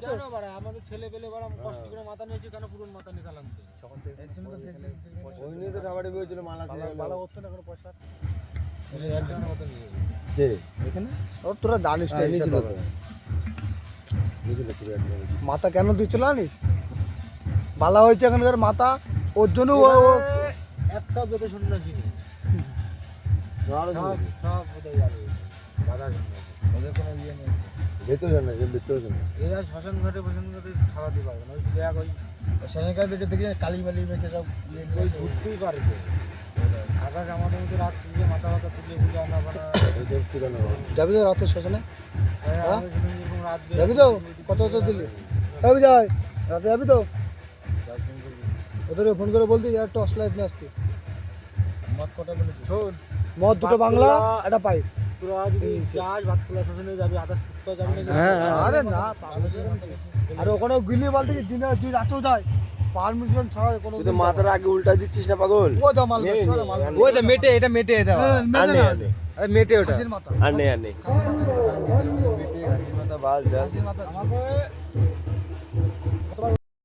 কেন বাড়া আমাদের ছেলে পেলে বাড়া কষ্ট করে মাথা নিয়েছে কেন পুরন মাথা নিয়ে চালান ওই নিয়ে তো রাবাড়ি বইছিল মালা ভালো হতো না কোনো পয়সা কে এখানে ওর তোরা জানিস না নিয়েছিল হিসাব হবে। মাথা কেন দিচ্ছিল জানিস বালা হয়েছে এখানকার মাথা ওর জন্য একটা বেতে শুনে না চিনি সব বোধহয় যাবে বাধা ওদের কোনো ইয়ে নেই ভেতরে না যে ভেতরে না এরা শ্মশান ঘাটে খাওয়াতে পারবে না ওই দেখ ওই সেখানকার যে দেখি কালি বালি মেখে সব ওই ঘুরতেই পারবে আকাশ আমাদের মধ্যে রাত তুলে মাথা মাথা তুলে বুঝে আনা বানা যাবি তো রাতে শ্মশানে আমাদের জন্য এরকম রাত যাবি তো কত দিলি যাবি যাই রাতে যাবি তো ওদের ফোন করে বলতি আর টর্চ লাইট নিয়ে আসতি মদ কটা বলেছি শোন মদ দুটো বাংলা একটা পাইপ তোরা যদি যাস ভাতখোলা শ্মশানে যাবি আদাস করতে যাবি না আরে না আর ওখানে গিলি বলতে কি দিনে তুই রাতেও যায় পারমিশন ছাড়া কোনো তুই তো মাথার আগে উল্টা দিচ্ছিস না পাগল ও দা মাল মাল ওই তো মেটে এটা মেটে এটা আনে আনে আরে মেটে ওটা খাসির মাথা আনে আনে খাসির মাথা মাথা বাল যা খাসির মাথা আমাকে